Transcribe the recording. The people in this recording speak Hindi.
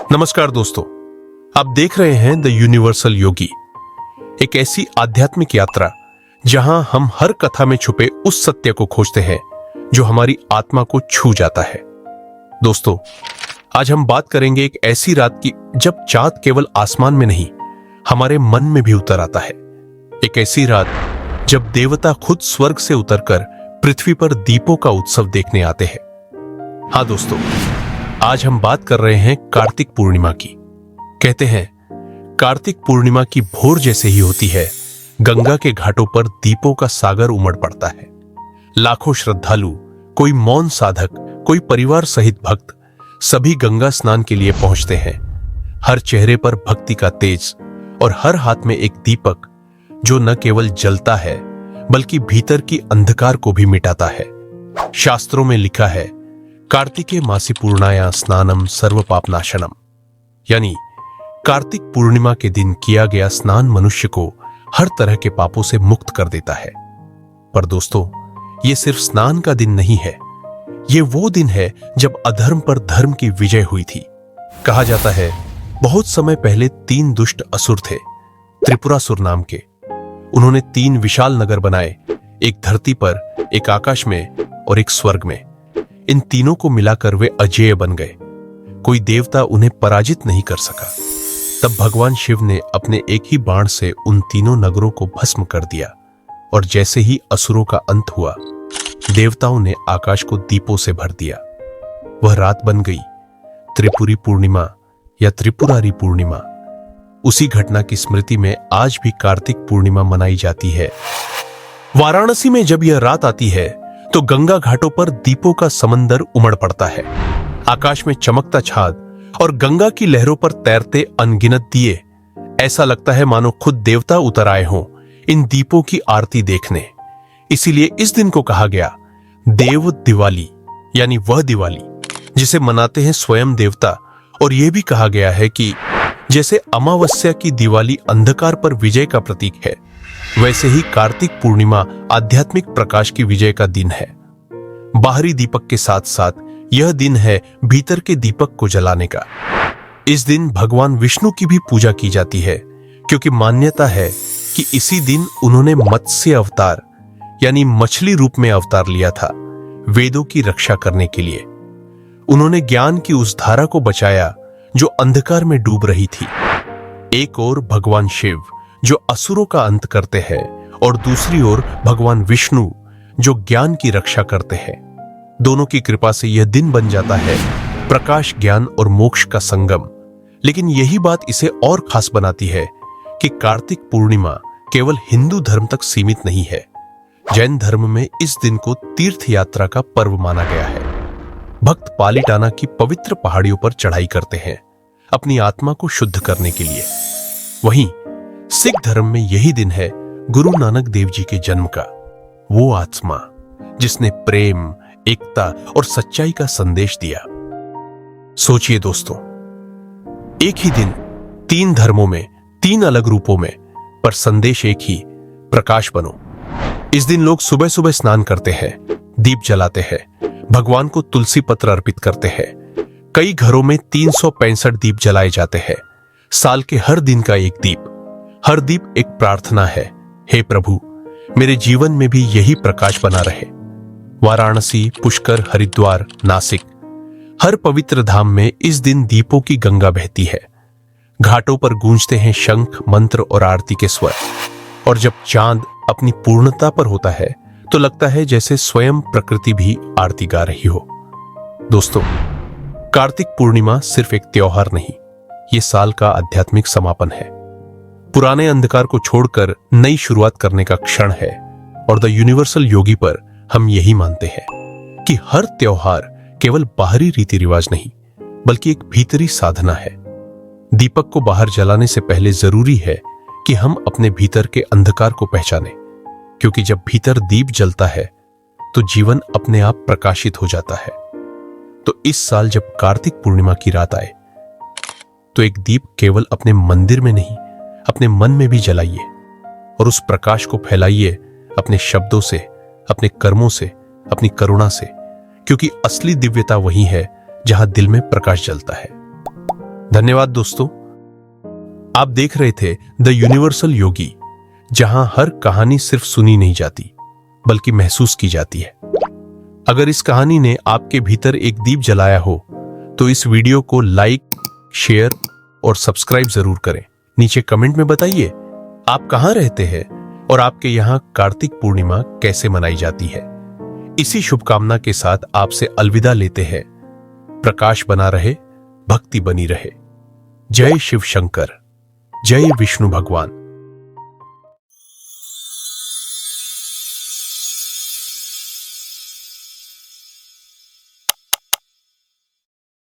नमस्कार दोस्तों, आप देख रहे हैं द यूनिवर्सल योगी, एक ऐसी आध्यात्मिक यात्रा जहां हम हर कथा में छुपे उस सत्य को खोजते हैं जो हमारी आत्मा को छू जाता है। दोस्तों, आज हम बात करेंगे एक ऐसी रात की जब चांद केवल आसमान में नहीं, हमारे मन में भी उतर आता है। एक ऐसी रात जब देवता खुद स्वर्ग से उतरकर पृथ्वी पर दीपों का उत्सव देखने आते हैं। हाँ दोस्तों, आज हम बात कर रहे हैं कार्तिक पूर्णिमा की। कहते हैं कार्तिक पूर्णिमा की भोर जैसे ही होती है, गंगा के घाटों पर दीपों का सागर उमड़ पड़ता है। लाखों श्रद्धालु, कोई मौन साधक, कोई परिवार सहित भक्त, सभी गंगा स्नान के लिए पहुंचते हैं। हर चेहरे पर भक्ति का तेज और हर हाथ में एक दीपक जो न केवल जलता है बल्कि भीतर की अंधकार को भी मिटाता है। शास्त्रों में लिखा है, कार्तिके मासी पूर्णाया स्नानम सर्व पापनाशनम, यानी कार्तिक पूर्णिमा के दिन किया गया स्नान मनुष्य को हर तरह के पापों से मुक्त कर देता है। पर दोस्तों, ये सिर्फ स्नान का दिन नहीं है, ये वो दिन है जब अधर्म पर धर्म की विजय हुई थी। कहा जाता है बहुत समय पहले 3 दुष्ट असुर थे, त्रिपुरासुर नाम के। उन्होंने 3 विशाल नगर बनाए, एक धरती पर, एक आकाश में और एक स्वर्ग में। इन तीनों को मिलाकर वे अजेय बन गए। कोई देवता उन्हें पराजित नहीं कर सका। तब भगवान शिव ने अपने एक ही बाण से उन तीनों नगरों को भस्म कर दिया और जैसे ही असुरों का अंत हुआ, देवताओं ने आकाश को दीपों से भर दिया। वह रात बन गई त्रिपुरी पूर्णिमा या त्रिपुरारी पूर्णिमा। उसी घटना की स्मृति में आज भी कार्तिक पूर्णिमा मनाई जाती है। वाराणसी में जब यह रात आती है तो गंगा घाटों पर दीपों का समंदर उमड़ पड़ता है। आकाश में चमकता छाद और गंगा की लहरों पर तैरते अनगिनत दिए। ऐसा लगता है मानो खुद देवता उतर आए हों इन दीपों की आरती देखने। इसीलिए इस दिन को कहा गया देव दिवाली, यानी वह दिवाली जिसे मनाते हैं स्वयं देवता। और यह भी कहा गया है कि जैसे अमावस्या की दिवाली अंधकार पर विजय का प्रतीक है, वैसे ही कार्तिक पूर्णिमा आध्यात्मिक प्रकाश की विजय का दिन है। बाहरी दीपक के साथ साथ यह दिन है भीतर के दीपक को जलाने का। इस दिन भगवान विष्णु की भी पूजा की जाती है, क्योंकि मान्यता है कि इसी दिन उन्होंने मत्स्य अवतार यानी मछली रूप में अवतार लिया था, वेदों की रक्षा करने के लिए। उन्होंने ज्ञान की उस धारा को बचाया जो अंधकार में डूब रही थी। एक ओर भगवान शिव जो असुरों का अंत करते हैं और दूसरी ओर भगवान विष्णु जो ज्ञान की रक्षा करते हैं। दोनों की कृपा से यह दिन बन जाता है प्रकाश, ज्ञान और मोक्ष का संगम। लेकिन यही बात इसे और खास बनाती है कि कार्तिक पूर्णिमा केवल हिंदू धर्म तक सीमित नहीं है। जैन धर्म में इस दिन को तीर्थ यात्रा का पर्व माना गया है। भक्त पालीटाना की पवित्र पहाड़ियों पर चढ़ाई करते हैं अपनी आत्मा को शुद्ध करने के लिए। वहीं सिख धर्म में यही दिन है गुरु नानक देव जी के जन्म का। वो आत्मा जिसने प्रेम, एकता और सच्चाई का संदेश दिया। सोचिए दोस्तों, एक ही दिन 3 धर्मों में 3 अलग रूपों में, पर संदेश एक ही, प्रकाश बनो। इस दिन लोग सुबह सुबह स्नान करते हैं, दीप जलाते हैं, भगवान को तुलसी पत्र अर्पित करते हैं। कई घरों में 365 दीप जलाए जाते हैं। साल के हर दिन का एक दीप। हर दीप एक प्रार्थना है, हे प्रभु, मेरे जीवन में भी यही प्रकाश बना रहे। वाराणसी, पुष्कर, हरिद्वार, नासिक, हर पवित्र धाम में इस दिन दीपों की गंगा बहती है। घाटों पर गूंजते हैं शंख, मंत्र और आरती के स्वर। और जब चांद अपनी पूर्णता पर होता है तो लगता है जैसे स्वयं प्रकृति भी आरती गा रही हो। दोस्तों, कार्तिक पूर्णिमा सिर्फ एक त्योहार नहीं, ये साल का आध्यात्मिक समापन है। पुराने अंधकार को छोड़कर नई शुरुआत करने का क्षण है। और द यूनिवर्सल योगी पर हम यही मानते हैं कि हर त्योहार केवल बाहरी रीति रिवाज नहीं, बल्कि एक भीतरी साधना है। दीपक को बाहर जलाने से पहले जरूरी है कि हम अपने भीतर के अंधकार को पहचानें, क्योंकि जब भीतर दीप जलता है तो जीवन अपने आप प्रकाशित हो जाता है। तो इस साल जब कार्तिक पूर्णिमा की रात आए तो एक दीप केवल अपने मंदिर में नहीं, अपने मन में भी जलाइए और उस प्रकाश को फैलाइए अपने शब्दों से, अपने कर्मों से, अपनी करुणा से, क्योंकि असली दिव्यता वही है जहां दिल में प्रकाश जलता है। धन्यवाद दोस्तों। आप देख रहे थे द यूनिवर्सल योगी, जहां हर कहानी सिर्फ सुनी नहीं जाती बल्कि महसूस की जाती है। अगर इस कहानी ने आपके भीतर एक दीप जलाया हो तो इस वीडियो को लाइक, शेयर और सब्सक्राइब जरूर करें। नीचे कमेंट में बताइए आप कहां रहते हैं और आपके यहां कार्तिक पूर्णिमा कैसे मनाई जाती है। इसी शुभकामना के साथ आपसे अलविदा लेते हैं। प्रकाश बना रहे, भक्ति बनी रहे। जय शिव शंकर, जय विष्णु भगवान।